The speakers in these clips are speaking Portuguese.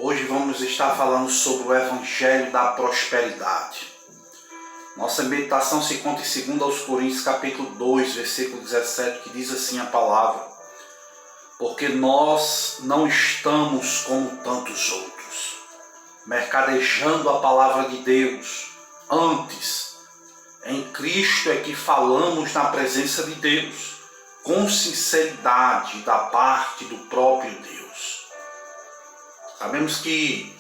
Hoje vamos estar falando sobre o Evangelho da Prosperidade. Nossa meditação se encontra em 2 Coríntios capítulo 2, versículo 17, que diz assim a palavra: porque nós não estamos como tantos outros, mercadejando a palavra de Deus. Antes, em Cristo é que falamos na presença de Deus, com sinceridade da parte do próprio Deus. Sabemos que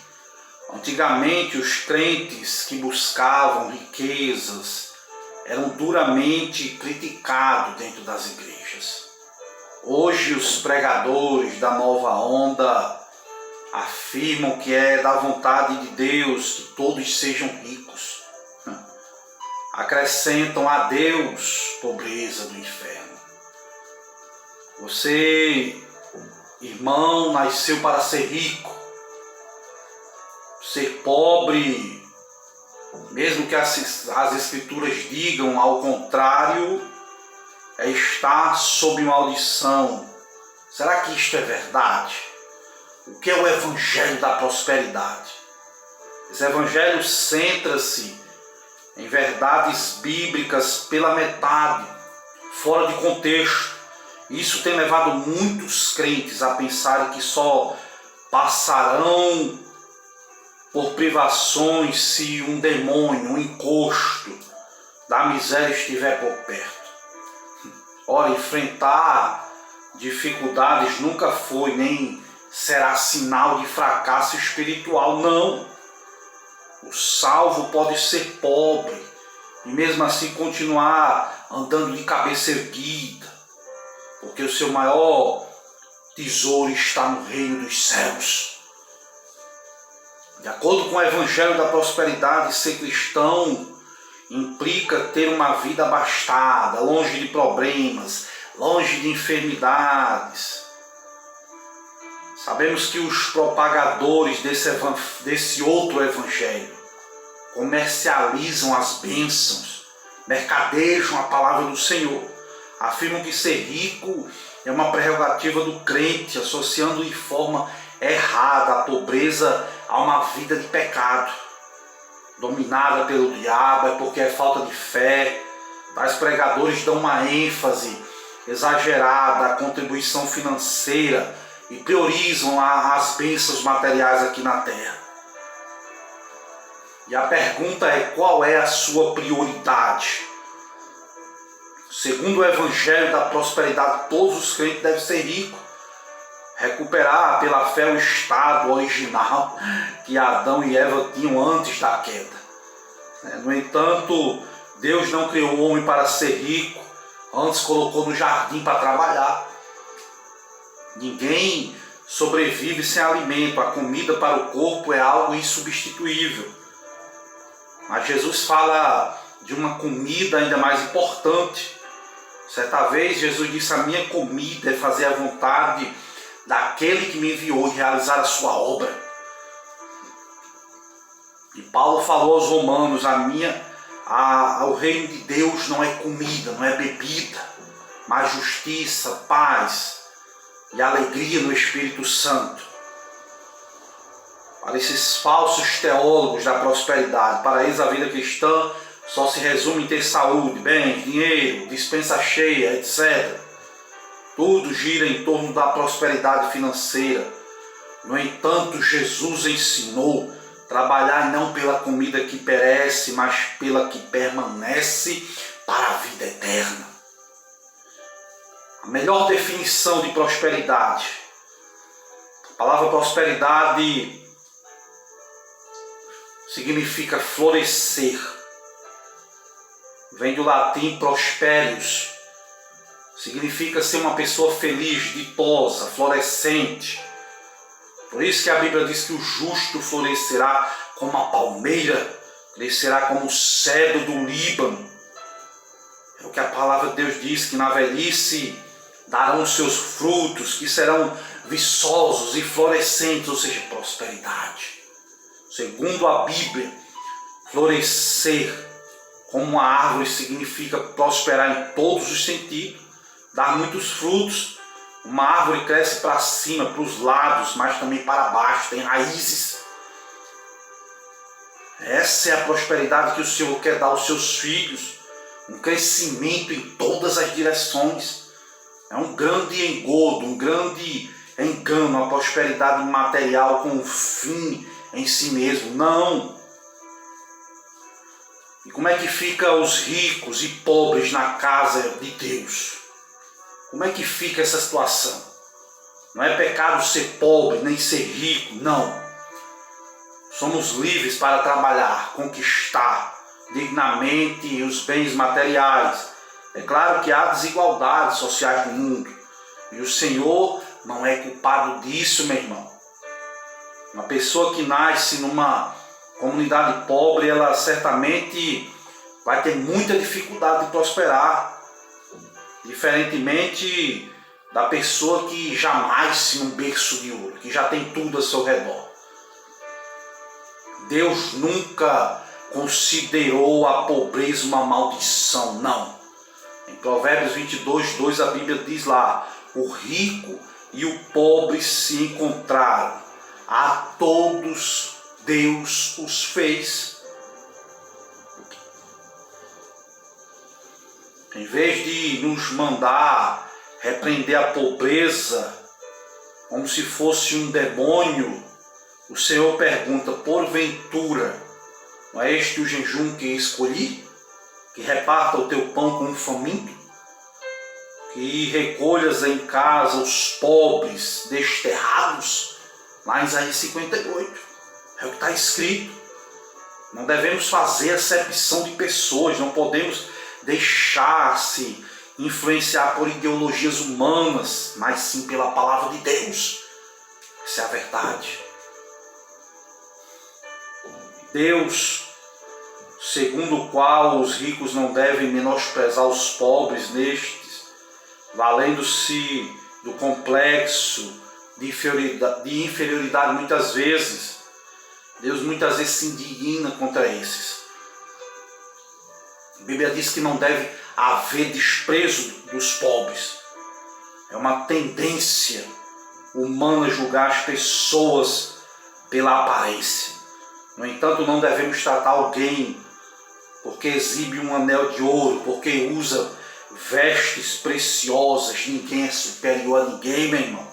antigamente os crentes que buscavam riquezas eram duramente criticados dentro das igrejas. Hoje os pregadores da nova onda afirmam que é da vontade de Deus que todos sejam ricos. Acrescentam a Deus pobreza do inferno. Você, irmão, nasceu para ser rico. Ser pobre, mesmo que as escrituras digam ao contrário, é estar sob maldição. Será que isto é verdade? O que é o Evangelho da Prosperidade? Esse Evangelho centra-se em verdades bíblicas pela metade, fora de contexto. Isso tem levado muitos crentes a pensarem que só passarão por privações se um demônio, um encosto da miséria estiver por perto. Ora, enfrentar dificuldades nunca foi nem será sinal de fracasso espiritual, não. O salvo pode ser pobre e mesmo assim continuar andando de cabeça erguida, porque o seu maior tesouro está no reino dos céus. De acordo com o Evangelho da Prosperidade, ser cristão implica ter uma vida abastada, longe de problemas, longe de enfermidades. Sabemos que os propagadores desse outro Evangelho comercializam as bênçãos, mercadejam a palavra do Senhor. Afirmam que ser rico é uma prerrogativa do crente, associando de forma errada a pobreza a uma vida de pecado, dominada pelo diabo, é porque é falta de fé. Tais pregadores dão uma ênfase exagerada à contribuição financeira e priorizam as bênçãos materiais aqui na terra. E a pergunta é: qual é a sua prioridade? Segundo o Evangelho da Prosperidade, todos os crentes devem ser ricos, recuperar pela fé o estado original que Adão e Eva tinham antes da queda. No entanto, Deus não criou o homem para ser rico, antes colocou no jardim para trabalhar. Ninguém sobrevive sem alimento, a comida para o corpo é algo insubstituível. Mas Jesus fala de uma comida ainda mais importante. Certa vez Jesus disse: a minha comida é fazer a vontade daquele que me enviou e realizar a sua obra. E Paulo falou aos romanos: o reino de Deus não é comida, não é bebida, mas justiça, paz e alegria no Espírito Santo. Para esses falsos teólogos da prosperidade, para eles a vida cristã só se resume em ter saúde, bem, dinheiro, despensa cheia, etc. Tudo gira em torno da prosperidade financeira. No entanto, Jesus ensinou trabalhar não pela comida que perece, mas pela que permanece para a vida eterna. A melhor definição de prosperidade. A palavra prosperidade significa florescer. Vem do latim prosperius. Significa ser uma pessoa feliz, ditosa, florescente. Por isso que a Bíblia diz que o justo florescerá como a palmeira, crescerá como o cedro do Líbano. É o que a palavra de Deus diz, que na velhice darão os seus frutos, que serão viçosos e florescentes, ou seja, prosperidade. Segundo a Bíblia, florescer como uma árvore significa prosperar em todos os sentidos, dar muitos frutos, Uma árvore cresce para cima, para os lados, mas também para baixo, tem raízes. Essa é a prosperidade que o Senhor quer dar aos seus filhos. Um crescimento em todas as direções. É um grande engodo, um grande engano, a prosperidade material com um fim em si mesmo. Não! E como é que ficam os ricos e pobres na casa de Deus? Como é que fica essa situação? Não é pecado ser pobre, nem ser rico, não. Somos livres para trabalhar, conquistar dignamente os bens materiais. É claro que há desigualdades sociais no mundo. E o Senhor não é culpado disso, meu irmão. Uma pessoa que nasce numa comunidade pobre, ela certamente vai ter muita dificuldade de prosperar. Diferentemente da pessoa que já nasce num berço de ouro, que já tem tudo a seu redor. Deus nunca considerou a pobreza uma maldição, não. Em Provérbios 22:2 a Bíblia diz lá: o rico e o pobre se encontraram, a todos Deus os fez. Em vez de nos mandar repreender a pobreza como se fosse um demônio, o Senhor pergunta: porventura, não é este o jejum que escolhi? Que reparta o teu pão com um faminto? Que recolhas em casa os pobres desterrados? Lá em Isaías 58. É o que está escrito. Não devemos fazer acepção de pessoas, não podemos deixar-se influenciar por ideologias humanas, mas sim pela palavra de Deus. Essa é a verdade. Deus, segundo o qual os ricos não devem menosprezar os pobres nestes, valendo-se do complexo de inferioridade muitas vezes. Deus muitas vezes se indigna contra esses. A Bíblia diz que não deve haver desprezo dos pobres. É uma tendência humana julgar as pessoas pela aparência. No entanto, não devemos tratar alguém porque exibe um anel de ouro, porque usa vestes preciosas. Ninguém é superior a ninguém, meu irmão.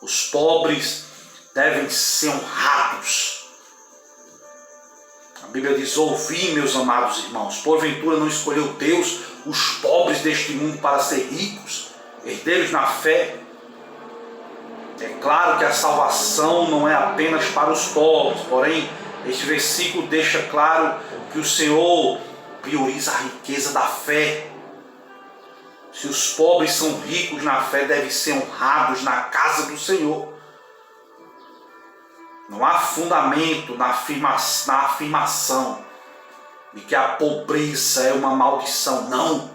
Os pobres devem ser honrados. A Bíblia diz: ouvi, meus amados irmãos, porventura não escolheu Deus os pobres deste mundo para ser ricos, herdeiros na fé? É claro que a salvação não é apenas para os pobres, porém, este versículo deixa claro que o Senhor prioriza a riqueza da fé. Se os pobres são ricos na fé, devem ser honrados na casa do Senhor. Não há fundamento na afirmação de que a pobreza é uma maldição, não.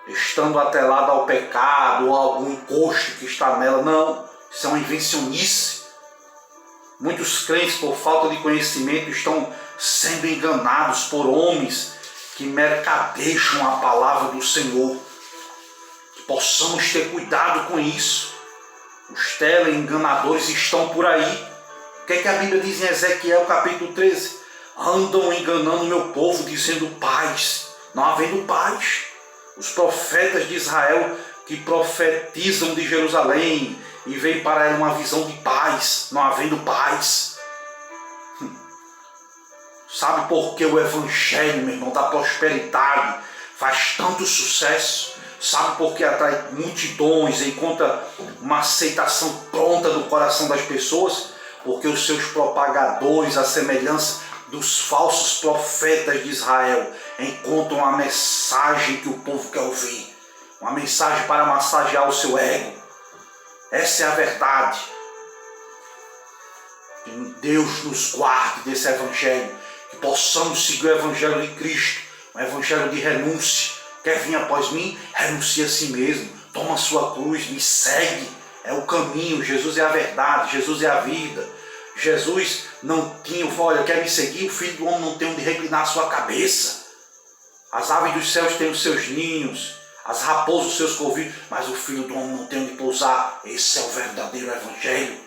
Estando atrelada ao pecado ou a algum encosto que está nela, não. Isso é uma invencionice. Muitos crentes, por falta de conhecimento, estão sendo enganados por homens que mercadejam a palavra do Senhor. Que possamos ter cuidado com isso. Os teleenganadores estão por aí. O que é que a Bíblia diz em Ezequiel capítulo 13? Andam enganando o meu povo, dizendo paz, não havendo paz. Os profetas de Israel que profetizam de Jerusalém e vem para ela uma visão de paz, não havendo paz. Sabe por que o Evangelho, meu irmão, da prosperidade faz tanto sucesso? Sabe por que atrai multidões e encontra uma aceitação pronta no coração das pessoas? Porque os seus propagadores, à semelhança dos falsos profetas de Israel, encontram a mensagem que o povo quer ouvir. Uma mensagem para massagear o seu ego. Essa é a verdade. Que Deus nos guarde desse Evangelho. Que possamos seguir o Evangelho de Cristo. Um Evangelho de renúncia. Quer vir após mim? Renuncie a si mesmo. Toma a sua cruz, me segue. É o caminho. Jesus é a verdade. Jesus é a vida. Jesus não tinha, olha, quer me seguir? O Filho do Homem não tem onde reclinar a sua cabeça. As aves dos céus têm os seus ninhos. as raposas os seus corvidos, mas o Filho do Homem não tem onde pousar. Esse é o verdadeiro Evangelho.